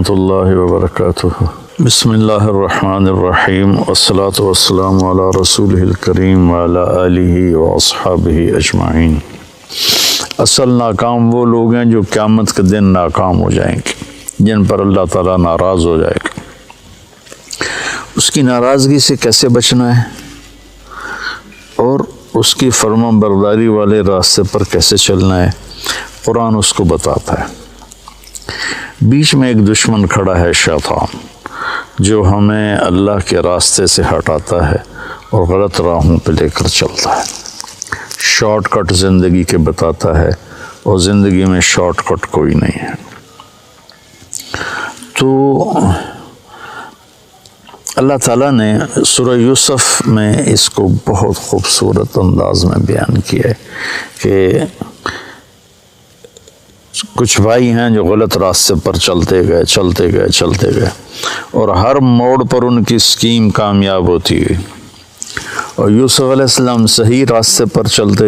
ورحمۃ اللہ وبرکاتہ۔ بسم اللہ الرحمن الرحیم، والصلاة والسلام علی رسولہ الکریم وعلی آلہ واصحابہ اجمعین۔ اصل ناکام وہ لوگ ہیں جو قیامت کے دن ناکام ہو جائیں گے، جن پر اللہ تعالیٰ ناراض ہو جائے گا۔ اس کی ناراضگی سے کیسے بچنا ہے اور اس کی فرما برداری والے راستے پر کیسے چلنا ہے، قرآن اس کو بتاتا ہے۔ بیچ میں ایک دشمن کھڑا ہے، شیطان، جو ہمیں اللہ کے راستے سے ہٹاتا ہے اور غلط راہوں پہ لے کر چلتا ہے، شارٹ کٹ زندگی کے بتاتا ہے، اور زندگی میں شارٹ کٹ کوئی نہیں ہے۔ تو اللہ تعالیٰ نے سورہ یوسف میں اس کو بہت خوبصورت انداز میں بیان کیا ہے کہ کچھ بھائی ہیں جو غلط راستے پر چلتے گئے اور ہر موڑ پر ان کی اسکیم کامیاب ہوتی ہے، اور یوسف علیہ السلام صحیح راستے پر چلتے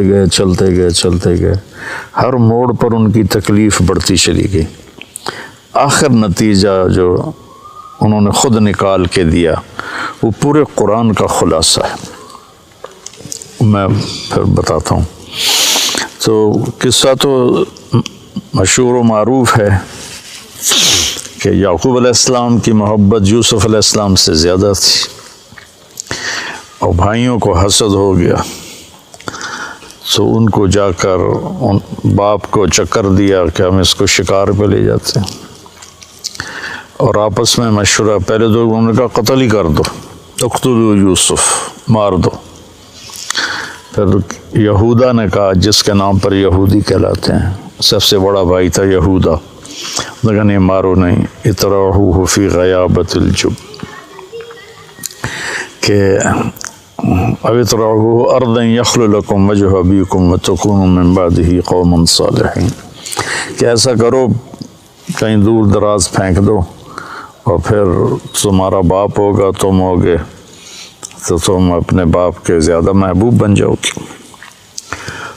گئے، ہر موڑ پر ان کی تکلیف بڑھتی چلی گئی۔ آخر نتیجہ جو انہوں نے خود نکال کے دیا وہ پورے قرآن کا خلاصہ ہے، میں پھر بتاتا ہوں۔ تو قصہ تو مشہور و معروف ہے کہ یعقوب علیہ السلام کی محبت یوسف علیہ السلام سے زیادہ تھی، اور بھائیوں کو حسد ہو گیا، تو ان کو جا کر ان باپ کو چکر دیا کہ ہم اس کو شکار پہ لے جاتے ہیں، اور آپس میں مشورہ، پہلے تو انہوں نے کہا قتل ہی کر دو، اقتلوا یوسف، مار دو۔ پھر یہودا نے کہا، جس کے نام پر یہودی کہلاتے ہیں، سب سے بڑا بھائی تھا یہودا، لیکن یہ مارو نہیں، اطرحوہ فی غیابۃ الجب، کہ او اطرحوہ ارضا یخل لکم وجہ ابیکم وتکونوا من بعدہ قوما صالحین، کہ ایسا کرو کہیں دور دراز پھینک دو، اور پھر تمہارا باپ ہوگا، تم ہوگے، تو تم اپنے باپ کے زیادہ محبوب بن جاؤ گے۔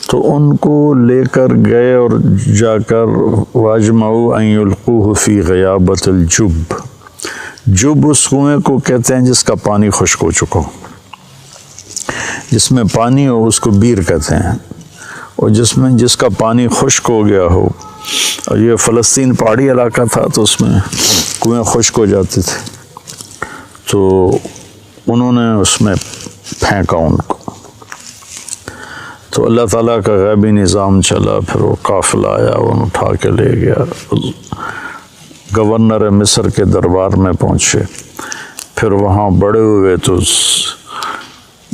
تو ان کو لے کر گئے اور جا کر واجمعوا ان یلقوہ فی غیابۃ الجب، جب اس کنویں کو کہتے ہیں جس کا پانی خشک ہو چکا ہو، جس میں پانی ہو اس کو بیر کہتے ہیں، اور جس کا پانی خشک ہو گیا ہو، اور یہ فلسطین پہاڑی علاقہ تھا تو اس میں کنویں خشک ہو جاتے تھے، تو انہوں نے اس میں پھینکا ان کو۔ تو اللہ تعالیٰ کا غیبی نظام چلا، پھر وہ قافلہ آیا، انہوں اٹھا کے لے گیا، گورنر مصر کے دربار میں پہنچے، پھر وہاں بڑے ہوئے تو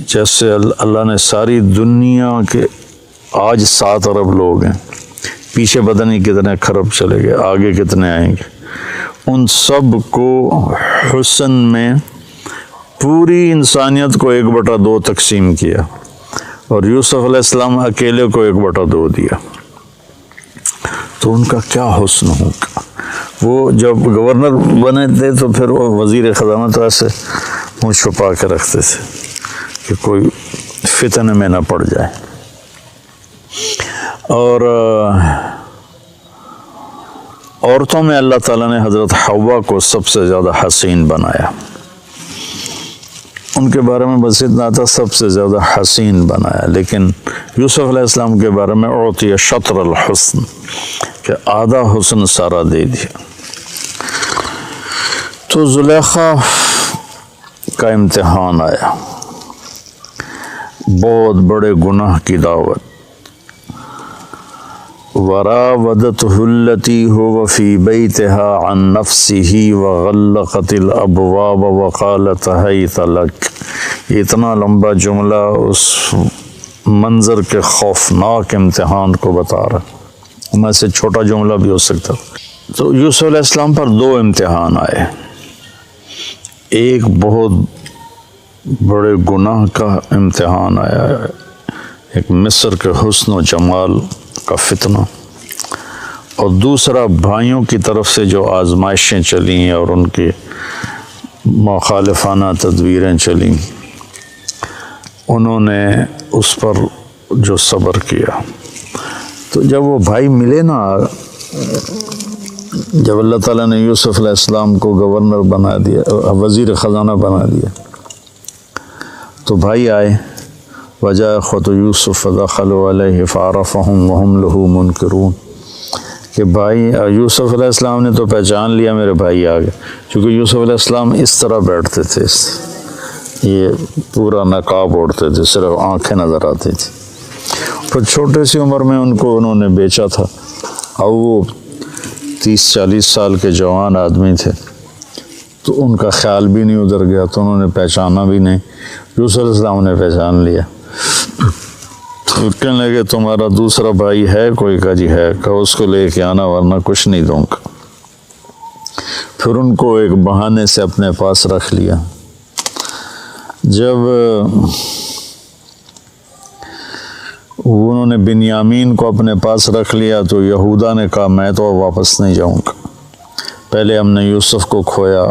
جیسے اللہ نے ساری دنیا کے آج 7 ارب لوگ ہیں، پیچھے پتہ نہیں کتنے خرب چلے گئے، آگے کتنے آئیں گے، ان سب کو حسن میں پوری انسانیت کو 1/2 تقسیم کیا، اور یوسف علیہ السلام اکیلے کو 1/2 دیا۔ تو ان کا کیا حسن ہوگا۔ وہ جب گورنر بنے تھے تو پھر وہ وزیر خزانہ سے منہ چھپا کے رکھتے تھے کہ کوئی فتنے میں نہ پڑ جائے، اور عورتوں میں اللہ تعالیٰ نے حضرت حوا کو سب سے زیادہ حسین بنایا، ان کے بارے میں بس اتنا تھا، سب سے زیادہ حسین بنایا، لیکن یوسف علیہ السلام کے بارے میں اعطی شطر الحسن، کہ آدھا حسن سارا دے دیا۔ تو زلیخا کا امتحان آیا، بہت بڑے گناہ کی دعوت، وراودته التي هو في بيتها عن نفسه وغلقت الابواب وقالت هيت لك، اتنا لمبا جملہ اس منظر کے خوفناک امتحان کو بتا رہا، میں سے چھوٹا جملہ بھی ہو سکتا۔ تو یوسف علیہ السلام پر 2 امتحان آئے، ایک بہت بڑے گناہ کا امتحان آیا، ایک مصر کے حسن و جمال کا فتنہ، اور دوسرا بھائیوں کی طرف سے جو آزمائشیں چلیں اور ان کی مخالفانہ تدبیریں چلیں، انہوں نے اس پر جو صبر کیا۔ تو جب وہ بھائی ملے نا جب اللہ تعالیٰ نے یوسف علیہ السلام کو گورنر بنا دیا، وزیر خزانہ بنا دیا، تو بھائی آئے، وجاء اخوۃ یوسف فدخلوا علیہ فعرفہم وہم لہ منکرون، کہ بھائی یوسف علیہ السلام نے تو پہچان لیا میرے بھائی آ گئے، چونکہ یوسف علیہ السلام اس طرح بیٹھتے تھے، یہ پورا نقاب اوڑھتے تھے، صرف آنکھیں نظر آتی تھی، پھر چھوٹے سی عمر میں ان کو انہوں نے بیچا تھا، اور وہ 30-40 سال کے جوان آدمی تھے، تو ان کا خیال بھی نہیں ادھر گیا، تو انہوں نے پہچانا بھی نہیں، یوسف علیہ السلام نے پہچان لیا، تو کہنے لگے تمہارا دوسرا بھائی ہے کوئی؟ کا جی ہے، کہا اس کو لے کے آنا ورنہ کچھ نہیں دوں گا۔ پھر ان کو ایک بہانے سے اپنے پاس رکھ لیا۔ جب انہوں نے بنیامین کو اپنے پاس رکھ لیا تو یہودا نے کہا میں تو واپس نہیں جاؤں گا، پہلے ہم نے یوسف کو کھویا،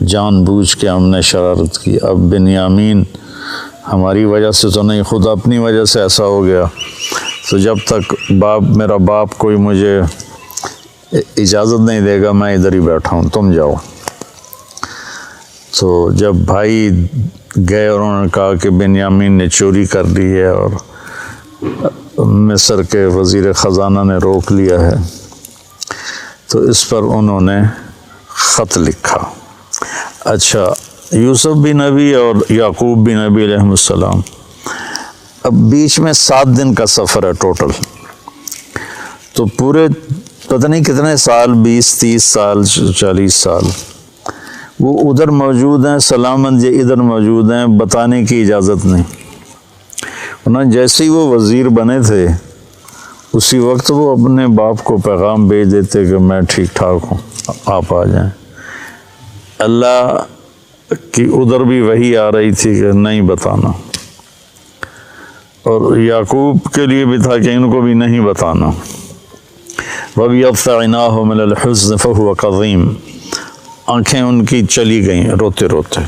جان بوجھ کے ہم نے شرارت کی، اب بنیامین ہماری وجہ سے تو نہیں، خود اپنی وجہ سے ایسا ہو گیا، تو جب تک میرا باپ کوئی مجھے اجازت نہیں دے گا میں ادھر ہی بیٹھا ہوں، تم جاؤ۔ تو جب بھائی گئے اور انہوں نے کہا کہ بنیامین نے چوری کر لی ہے اور مصر کے وزیر خزانہ نے روک لیا ہے، تو اس پر انہوں نے خط لکھا۔ اچھا، یوسف بھی نبی اور یعقوب بھی نبی علیہ السلام، اب بیچ میں 7 دن کا سفر ہے ٹوٹل، تو پورے پتہ نہیں کتنے سال، 20-30 سال 40 سال وہ ادھر موجود ہیں، سلامت یہ ادھر موجود ہیں، بتانے کی اجازت نہیں، ورنہ جیسے ہی وہ وزیر بنے تھے اسی وقت وہ اپنے باپ کو پیغام بھیج دیتے کہ میں ٹھیک ٹھاک ہوں، آپ آ جائیں۔ اللہ کی ادھر بھی وحی آ رہی تھی کہ نہیں بتانا، اور یعقوب کے لیے بھی تھا کہ ان کو بھی نہیں بتانا۔ وَبْيَضَّ عَيْنَاهُ مِنَ الْحُزْنِ فَهُوَ كَظِيمٌ، آنکھیں ان کی چلی گئیں روتے روتے،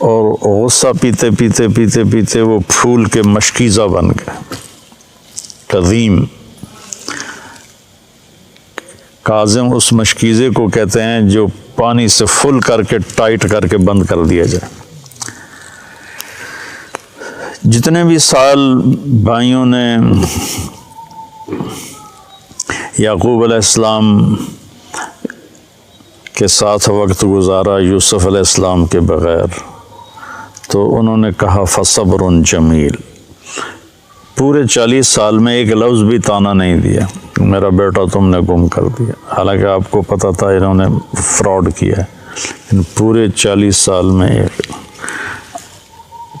اور غصہ پیتے پیتے پیتے پیتے وہ پھول کے مشکیزہ بن گئے۔ کظیم، کاظم اس مشکیزے کو کہتے ہیں جو پانی سے فل کر کے ٹائٹ کر کے بند کر دیا جائے۔ جتنے بھی سال بھائیوں نے یعقوب علیہ السلام کے ساتھ وقت گزارا یوسف علیہ السلام کے بغیر، تو انہوں نے کہا فصبر جمیل، پورے 40 سال میں ایک لفظ بھی طعنہ نہیں دیا میرا بیٹا تم نے گم کر دیا، حالانکہ آپ کو پتہ تھا انہوں نے فراڈ کیا ہے، لیکن پورے 40 سال میں ایک۔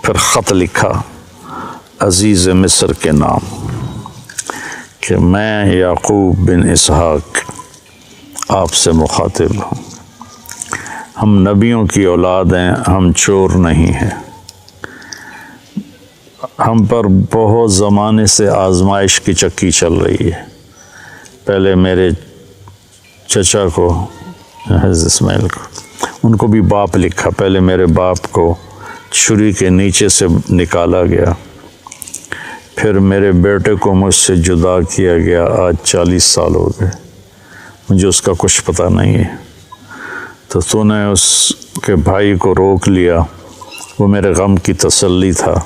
پھر خط لکھا عزیز مصر کے نام کہ میں یعقوب بن اسحاق آپ سے مخاطب ہوں، ہم نبیوں کی اولاد ہیں، ہم چور نہیں ہیں، ہم پر بہت زمانے سے آزمائش کی چکی چل رہی ہے۔ پہلے میرے چچا کو حضرت اسماعیل کو، ان کو بھی باپ لکھا، پہلے میرے باپ کو چھری کے نیچے سے نکالا گیا، پھر میرے بیٹے کو مجھ سے جدا کیا گیا، آج 40 سال ہو گئے، مجھے اس کا کچھ پتہ نہیں ہے، تو نے اس کے بھائی کو روک لیا، وہ میرے غم کی تسلی تھا،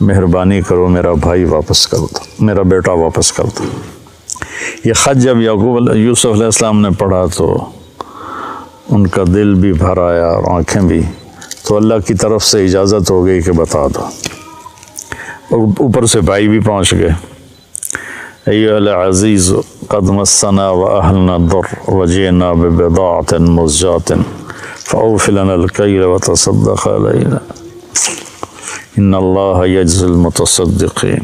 مہربانی کرو میرا بھائی واپس کر دو، میرا بیٹا واپس کر دو۔ یہ خط جب یوسف علیہ السلام نے پڑھا تو ان کا دل بھی بھر آیا اور آنکھیں بھی، تو اللہ کی طرف سے اجازت ہو گئی کہ بتا دو، اور اوپر سے بھائی بھی پہنچ گئے۔ ایھا العزیز قد مسنا واہلنا الضر وجئنا ببضاعة مزجاة فاوف لنا الکیل وتصدق علینا ان اللہ یجزی المتصدقین۔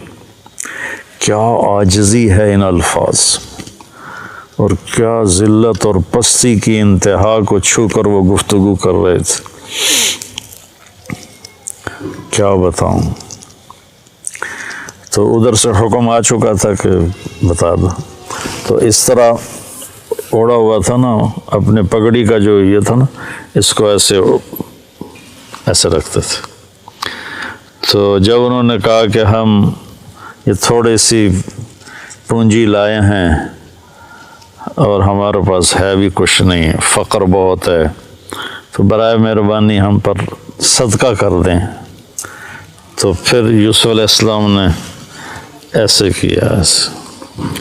کیا عاجزی ہے ان الفاظ، اور کیا ذلت اور پستی کی انتہا کو چھو کر وہ گفتگو کر رہے تھے، کیا بتاؤں۔ تو ادھر سے حکم آ چکا تھا کہ بتا دو، تو اس طرح اوڑا ہوا تھا نا، اپنے پگڑی کا جو یہ تھا نا، اس کو ایسے رکھتے تھے۔ تو جب انہوں نے کہا کہ ہم یہ تھوڑی سی پونجی لائے ہیں، اور ہمارے پاس ہے بھی کچھ نہیں، فقر بہت ہے، تو برائے مہربانی ہم پر صدقہ کر دیں۔ تو پھر یوسف علیہ السلام نے ایسے کیا،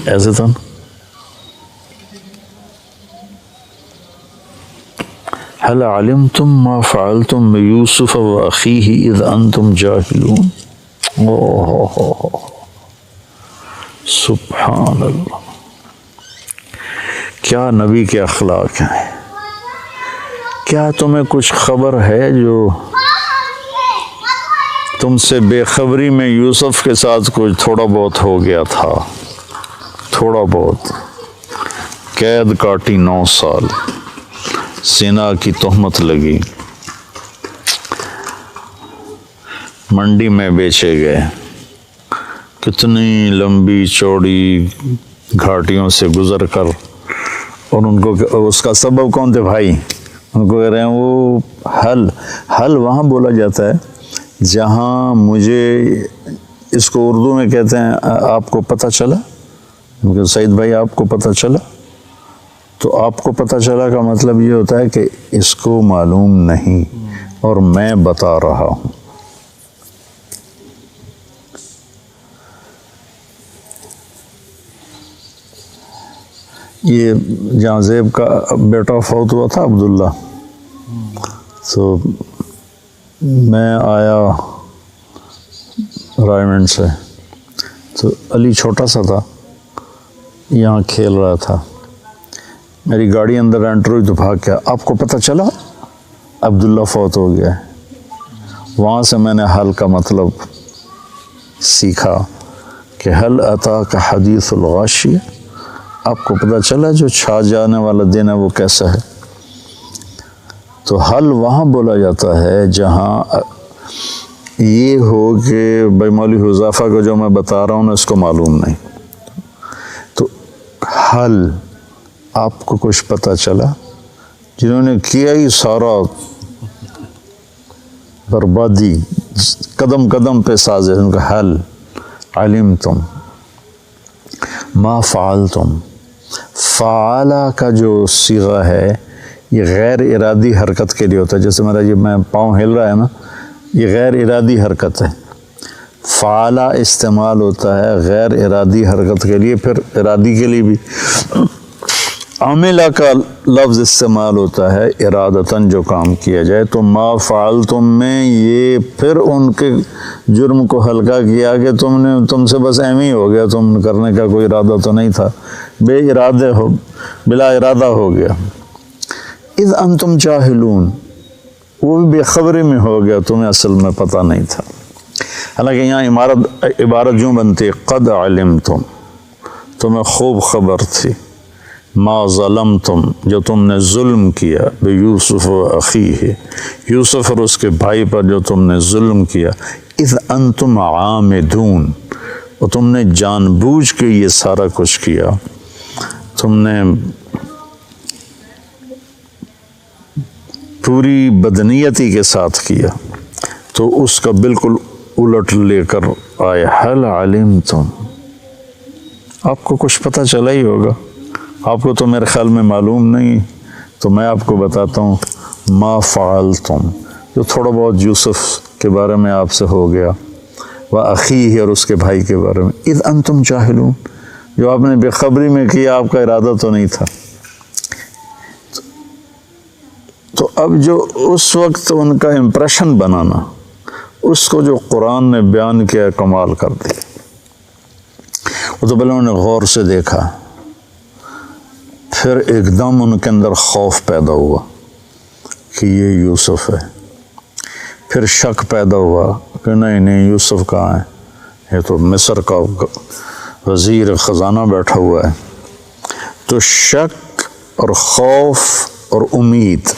ایسے تھا، هل علمتم ما فعلتم بيوسف وأخيه إذ أنتم جاهلون۔ سبحان اللہ، کیا نبی کے اخلاق ہیں۔ کیا تمہیں کچھ خبر ہے جو تم سے بے خبری میں یوسف کے ساتھ کچھ تھوڑا بہت ہو گیا تھا، تھوڑا بہت، قید کاٹی 9 سال، زنا کی تہمت لگی، منڈی میں بیچے گئے، کتنی لمبی چوڑی گھاٹیوں سے گزر کر، اور ان کو اس کا سبب کون تھے بھائی؟ ان کو کہہ رہے ہیں وہ حل وہاں بولا جاتا ہے جہاں مجھے، اس کو اردو میں کہتے ہیں آپ کو پتہ چلا، سعید بھائی آپ کو پتہ چلا، تو آپ کو پتہ چلا کا مطلب یہ ہوتا ہے کہ اس کو معلوم نہیں اور میں بتا رہا ہوں۔ یہ جہاں زیب کا بیٹا فوت ہوا تھا عبداللہ، تو میں آیا رائمنڈ سے، تو علی چھوٹا سا تھا، یہاں کھیل رہا تھا، میری گاڑی اندر انٹر ہوئی تو بھاگ گیا، آپ کو پتہ چلا عبداللہ فوت ہو گیا ہے۔ وہاں سے میں نے حل کا مطلب سیکھا کہ حل اتاک حدیث الغاشیہ، آپ کو پتہ چلا جو چھا جانے والا دن ہے وہ کیسا ہے۔ تو حل وہاں بولا جاتا ہے جہاں یہ ہو کہ بھائی مولوی حذیفہ کو جو میں بتا رہا ہوں نا اس کو معلوم نہیں، تو حل آپ کو کچھ پتہ چلا، جنہوں نے کیا ہی سارا بربادی، قدم قدم پہ سازے، ان کا حل علمتم ما فعلتم، فعلا کا جو صیغہ ہے یہ غیر ارادی حرکت کے لیے ہوتا ہے، جیسے میرا یہ میں پاؤں ہل رہا ہے نا، یہ غیر ارادی حرکت ہے۔ فعلا استعمال ہوتا ہے غیر ارادی حرکت کے لیے، پھر ارادی کے لیے بھی عاملہ کا لفظ استعمال ہوتا ہے ارادتاً جو کام کیا جائے۔ تو ما فعلتم میں یہ پھر ان کے جرم کو ہلکا کیا کہ تم سے بس ایم ہی ہو گیا، تم کرنے کا کوئی ارادہ تو نہیں تھا، بلا ارادہ ہو گیا۔ اذ انتم جاہلون، وہ بھی بے خبری میں ہو گیا، تمہیں اصل میں پتہ نہیں تھا۔ حالانکہ یہاں عبارت یوں بنتی قد علمتم، تمہیں خوب خبر تھی، ما ظلمتم، جو تم نے ظلم کیا، بیوسف و اخیہ، یوسف اور اس کے بھائی پر جو تم نے ظلم کیا، اذ انتم عامدون، اور تم نے جان بوجھ کے یہ سارا کچھ کیا، تم نے پوری بدنیتی کے ساتھ کیا، تو اس کا بالکل الٹ لے کر آئے حل علمتم، آپ کو کچھ پتہ چلا ہی ہوگا، آپ کو تو میرے خیال میں معلوم نہیں، تو میں آپ کو بتاتا ہوں ما فعلتم، جو تھوڑا بہت یوسف کے بارے میں آپ سے ہو گیا، وَأَخِيهِ، اور اس کے بھائی کے بارے میں، اذ انتم جاہلون، جو آپ نے بے خبری میں کیا، آپ کا ارادہ تو نہیں تھا۔ تو اب جو اس وقت ان کا امپریشن بنانا، اس کو جو قرآن نے بیان کیا، کمال کر دیا۔ وہ تو پہلے انہوں نے غور سے دیکھا، پھر ایک دم ان کے اندر خوف پیدا ہوا کہ یہ یوسف ہے، پھر شک پیدا ہوا کہ نہیں یوسف کہاں ہے، یہ تو مصر کا وزیر خزانہ بیٹھا ہوا ہے۔ تو شک اور خوف اور امید،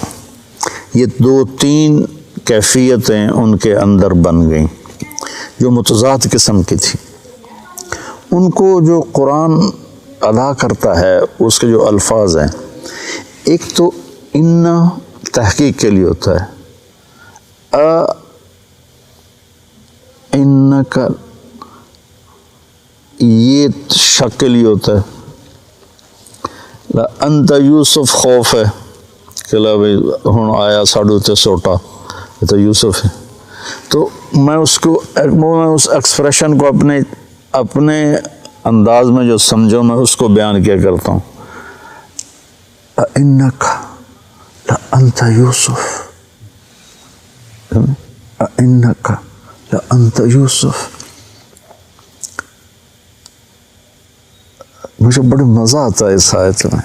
یہ 2-3 کیفیتیں ان کے اندر بن گئیں جو متضاد قسم کی تھی۔ ان کو جو قرآن ادا کرتا ہے، اس کے جو الفاظ ہیں، ایک تو ان تحقیق کے لیے ہوتا ہے، ان کا یہ شک کے لیے ہوتا ہے، انت یوسف خوف ہے کہ لا بھائی ہوں آیا ساڑھو تے سوٹا یہ تو یوسف ہے. تو میں اس ایکسپریشن کو اپنے انداز میں جو سمجھو میں اس کو بیان کیا کرتا ہوں. اِنَّكَ لَأَنْتَ یوسف، اِنَّكَ لَأَنْتَ یوسف. مجھے بڑا مزہ آتا ہے اس آیت میں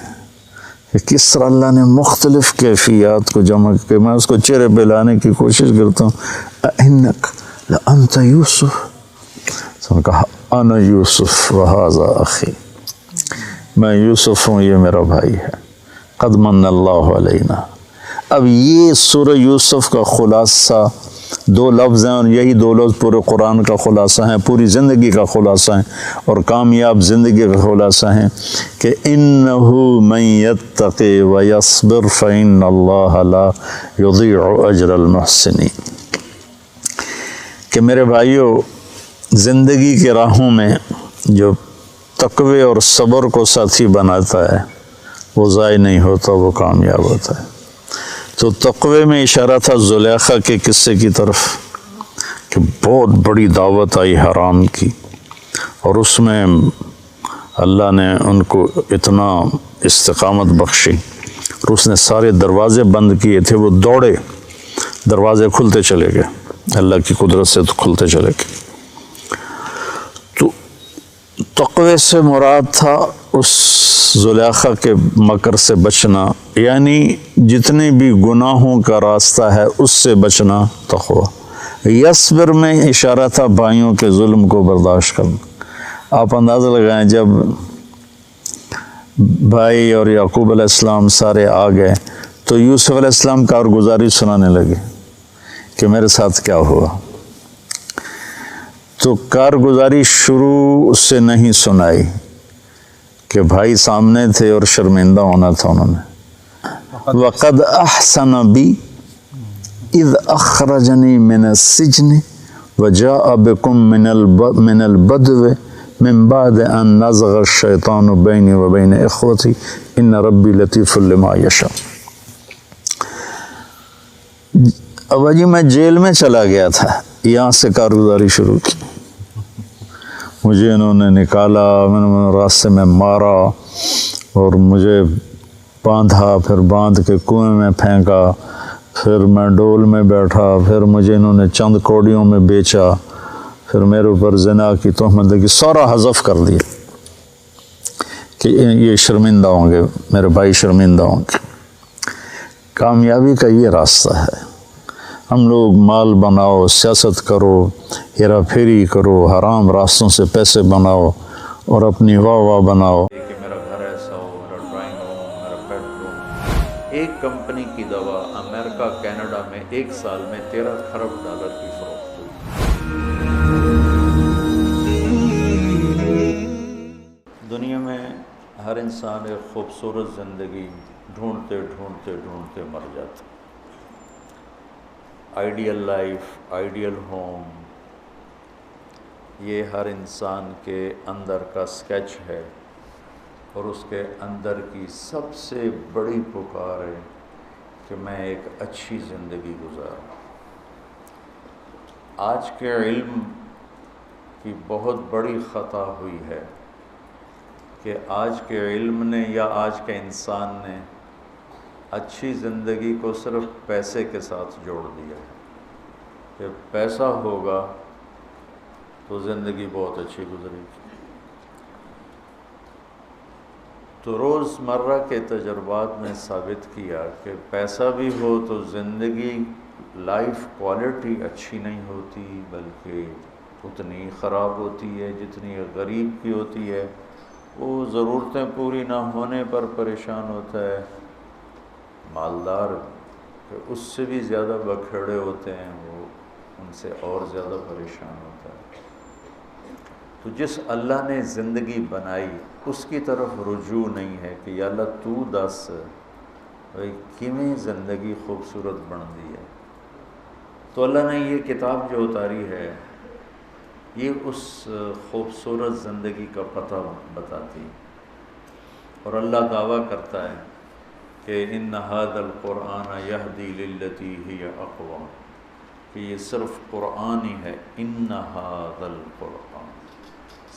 کہ کس طرح اللہ نے مختلف کیفیات کو جمع کر کے میں اس کو چہرے پہ لانے کی کوشش کرتا ہوں. اِنَّكَ لَأَنْتَ یوسف. تو نے کہا انا یوسف وہذا اخی، میں یوسف ہوں، یہ میرا بھائی ہے. قد من اللہ علینا. اب یہ سورہ یوسف کا خلاصہ دو لفظ ہیں، اور یہی دو لفظ پورے قرآن کا خلاصہ ہیں، پوری زندگی کا خلاصہ ہیں، اور کامیاب زندگی کا خلاصہ ہیں کہ انہ من یتقی ویصبر فإن اللہ لا یضیع اجر المحسنین. کہ میرے بھائیو، زندگی کے راہوں میں جو تقوی اور صبر کو ساتھی بناتا ہے وہ ضائع نہیں ہوتا، وہ کامیاب ہوتا ہے. تو تقوی میں اشارہ تھا زلیخا کے قصے کی طرف کہ بہت بڑی دعوت آئی حرام کی، اور اس میں اللہ نے ان کو اتنا استقامت بخشی، اور اس نے سارے دروازے بند کیے تھے، وہ دوڑے، دروازے کھلتے چلے گئے، اللہ کی قدرت سے تو کھلتے چلے گئے. تو تقوی سے مراد تھا اس زلیخا کے مکر سے بچنا، یعنی جتنے بھی گناہوں کا راستہ ہے اس سے بچنا تقوی. یصبر میں اشارہ تھا بھائیوں کے ظلم کو برداشت کرنا. آپ اندازہ لگائیں جب بھائی اور یعقوب علیہ السلام سارے آ گئے تو یوسف علیہ السلام کارگزاری سنانے لگے کہ میرے ساتھ کیا ہوا. تو کارگزاری شروع سے نہیں سنائی کہ بھائی سامنے تھے اور شرمندہ ہونا تھا انہوں نے. وَقَدْ أَحْسَنَ بِي اِذْ أَخْرَجَنِي مِنَ السِّجْنِ وَجَاءَ بِكُم مِّنَ الْبَدْوِ مِن بَعْدِ أَن نَزَغَ الشَّيْطَانُ بَيْنِي وَبَيْنَ إِخْوَتِي إِنَّ رَبِّي لَطِيفٌ لِمَا يَشَاءُ. ابا جی میں جیل میں چلا گیا تھا، یہاں سے کارگزاری شروع کی. مجھے انہوں نے نکالا، میں نے راستے میں مارا اور مجھے باندھا، پھر باندھ کے کنویں میں پھینکا، پھر میں ڈول میں بیٹھا، پھر مجھے انہوں نے چند کوڑیوں میں بیچا، پھر میرے اوپر زنا کی تہمت لگی. سارا حذف کر دیا کہ یہ شرمندہ ہوں گے، میرے بھائی شرمندہ ہوں گے. کامیابی کا یہ راستہ ہے. ہم لوگ مال بناؤ، سیاست کرو، ہیرا پھیری کرو، حرام راستوں سے پیسے بناؤ اور اپنی واہ بناؤ کہ میرا گھر ایسا ہو، میرا ڈرائنگ روم، میرا بیڈ روم. ایک کمپنی کی دوا امریکہ کینیڈا میں 1 سال میں $13 کھرب کی فروخت ہوئی. دنیا میں ہر انسان ایک خوبصورت زندگی ڈھونڈتے ڈھونڈتے ڈھونڈتے مر جاتا. آئیڈیل لائف، آئیڈیل ہوم، یہ ہر انسان کے اندر کا سکیچ ہے، اور اس کے اندر کی سب سے بڑی پکار ہے کہ میں ایک اچھی زندگی گزاروں. آج کے علم کی بہت بڑی خطا ہوئی ہے کہ آج کے علم نے یا آج کے انسان نے اچھی زندگی کو صرف پیسے کے ساتھ جوڑ دیا ہے کہ پیسہ ہوگا تو زندگی بہت اچھی گزرے گی. تو روز مرہ کے تجربات میں ثابت کیا کہ پیسہ بھی ہو تو زندگی، لائف کوالٹی اچھی نہیں ہوتی، بلکہ اتنی خراب ہوتی ہے جتنی غریب کی ہوتی ہے. وہ ضرورتیں پوری نہ ہونے پر پریشان ہوتا ہے، مالدار کہ اس سے بھی زیادہ بکھیڑے ہوتے ہیں، وہ ان سے اور زیادہ پریشان ہوتا ہے. تو جس اللہ نے زندگی بنائی اس کی طرف رجوع نہیں ہے کہ یا اللہ تو دس بھائی کیویں زندگی خوبصورت بن دی ہے. تو اللہ نے یہ کتاب جو اتاری ہے یہ اس خوبصورت زندگی کا پتہ بتاتی. اور اللہ دعویٰ کرتا ہے کہ ان ھذا القرآن یہدی للتی ہی اقوم، کہ یہ صرف قرآن ہی ہے، ان ھذا القرآن،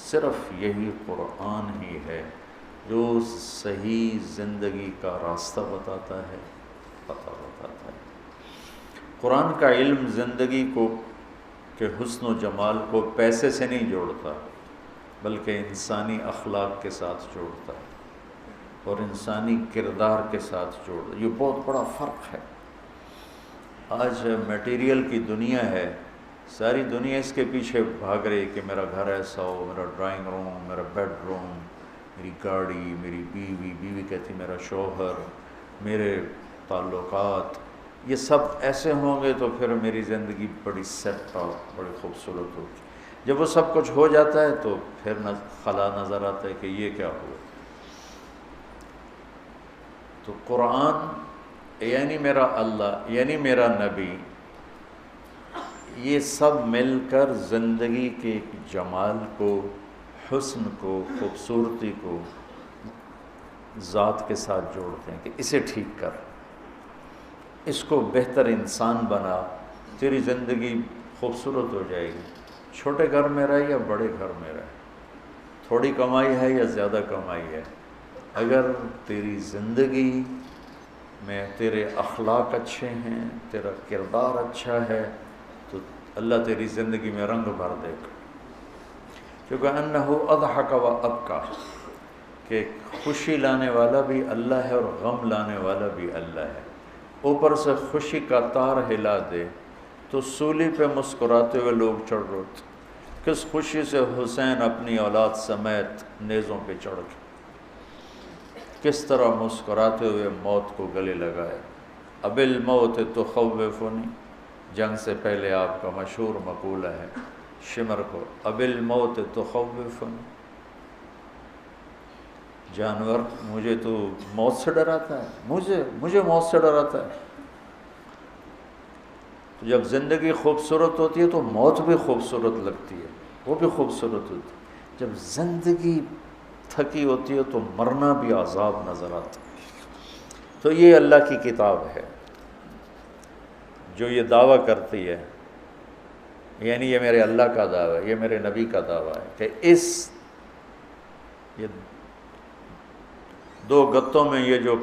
صرف یہی قرآن ہی ہے جو صحیح زندگی کا راستہ بتاتا ہے، پتہ بتاتا ہے۔ قرآن کا علم زندگی کو کہ حسن و جمال کو پیسے سے نہیں جوڑتا، بلکہ انسانی اخلاق کے ساتھ جوڑتا ہے اور انسانی کردار کے ساتھ جوڑتا ہے۔ یہ بہت بڑا فرق ہے۔ آج میٹیریل کی دنیا ہے، ساری دنیا اس کے پیچھے بھاگ رہی کہ میرا گھر ایسا ہو، میرا ڈرائنگ روم، میرا بیڈ روم، میری گاڑی، میری بیوی، بیوی کہتی میرا شوہر، میرے تعلقات، یہ سب ایسے ہوں گے تو پھر میری زندگی بڑی سیٹ آؤٹ، بڑی خوبصورت ہوگی۔ جب وہ سب کچھ ہو جاتا ہے تو پھر خلا نظر آتا ہے کہ یہ کیا ہوا۔ تو قرآن یعنی میرا اللہ، یعنی میرا نبی، یہ سب مل کر زندگی کے جمال کو، حسن کو، خوبصورتی کو ذات کے ساتھ جوڑتے ہیں کہ اسے ٹھیک کر، اس کو بہتر انسان بنا، تیری زندگی خوبصورت ہو جائے گی۔ چھوٹے گھر میں رہے یا بڑے گھر میں رہے، تھوڑی کمائی ہے یا زیادہ کمائی ہے، اگر تیری زندگی میں تیرے اخلاق اچھے ہیں، تیرا کردار اچھا ہے، تو اللہ تیری زندگی میں رنگ بھر دے گا۔ کیونکہ انہو اضحک و ابکا، کہ خوشی لانے والا بھی اللہ ہے اور غم لانے والا بھی اللہ ہے۔ اوپر سے خوشی کا تار ہلا دے تو سولی پہ مسکراتے ہوئے لوگ چڑھ روتے، کس خوشی سے حسین اپنی اولاد سمیت نیزوں پہ چڑھ گئے، کس طرح مسکراتے ہوئے موت کو گلے لگائے۔ اب الموت تخوفنی، جنگ سے پہلے آپ کا مشہور مقولہ ہے شمر کو، اب الموت تخوفنی، جانور مجھے تو موت سے ڈراتا ہے، مجھے موت سے ڈراتا ہے۔ تو جب زندگی خوبصورت ہوتی ہے تو موت بھی خوبصورت لگتی ہے، وہ بھی خوبصورت ہوتی ہے۔ جب زندگی تھکی ہوتی ہے تو مرنا بھی عذاب نظر آتا ہے۔ تو یہ اللہ کی کتاب ہے جو یہ دعویٰ کرتی ہے، یعنی یہ میرے اللہ کا دعویٰ ہے، یہ میرے نبی کا دعویٰ ہے کہ یہ دو گتوں میں یہ جو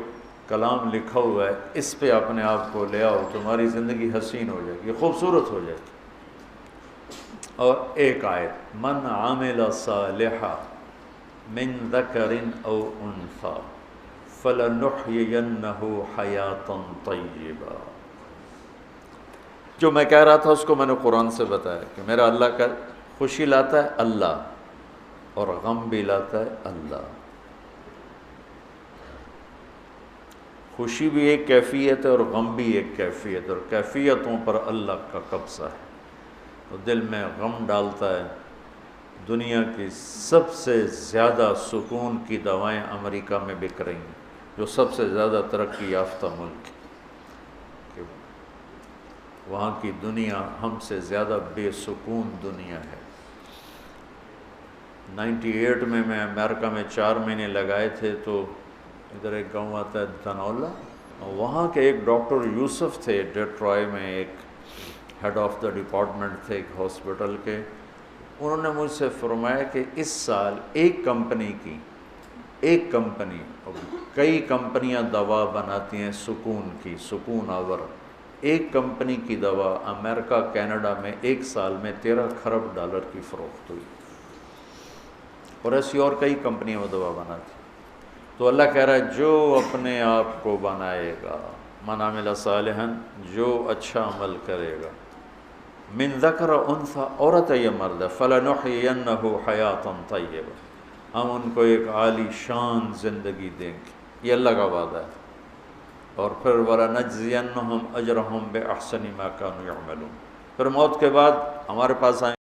کلام لکھا ہوا ہے، اس پہ اپنے آپ کو لے آؤ، تمہاری زندگی حسین ہو جائے گی، خوبصورت ہو جائے گی۔ اور ایک آیت، من عامل صالحا من ذکر او انثی فلنحیینہ حیاتا طیبا۔ جو میں کہہ رہا تھا اس کو میں نے قرآن سے بتایا کہ میرا اللہ کا خوشی لاتا ہے اللہ اور غم بھی لاتا ہے اللہ۔ خوشی بھی ایک کیفیت ہے اور غم بھی ایک کیفیت ہے، اور کیفیتوں پر اللہ کا قبضہ ہے۔ تو دل میں غم ڈالتا ہے۔ دنیا کی سب سے زیادہ سکون کی دوائیں امریکہ میں بک رہی ہیں، جو سب سے زیادہ ترقی یافتہ ملک ہے، وہاں کی دنیا ہم سے زیادہ بے سکون دنیا ہے۔ 98 میں امریکہ میں 4 مہینے لگائے تھے، تو ادھر ایک گاؤں آتا ہے دھنولا، وہاں کے ایک ڈاکٹر یوسف تھے، ڈیٹرائے میں ایک ہیڈ آف دا ڈپارٹمنٹ تھے ایک ہاسپٹل کے۔ انہوں نے مجھ سے فرمایا کہ اس سال ایک کمپنی، کئی کمپنیاں دوا بناتی ہیں سکون کی، سکون آور، ایک کمپنی کی دوا امریکہ کینیڈا میں ایک سال میں $13 کھرب کی فروخت ہوئی، اور ایسی اور کئی کمپنیاں وہ دوا بناتی۔ تو اللہ کہہ رہا ہے جو اپنے آپ کو بنائے گا، من عمل صالحا، جو اچھا عمل کرے گا، من ذکر انثی، عورت یا مرد، فلنحیینہ حیاتا طیبہ، ہم ان کو ایک عالی شان زندگی دیں گے، یہ اللہ کا وعدہ ہے۔ اور پھر وَلَنَجْزِيَنَّهُمْ أَجْرَهُمْ بِأَحْسَنِ مَا كَانُوا يَعْمَلُونَ، پھر موت کے بعد ہمارے پاس آئیں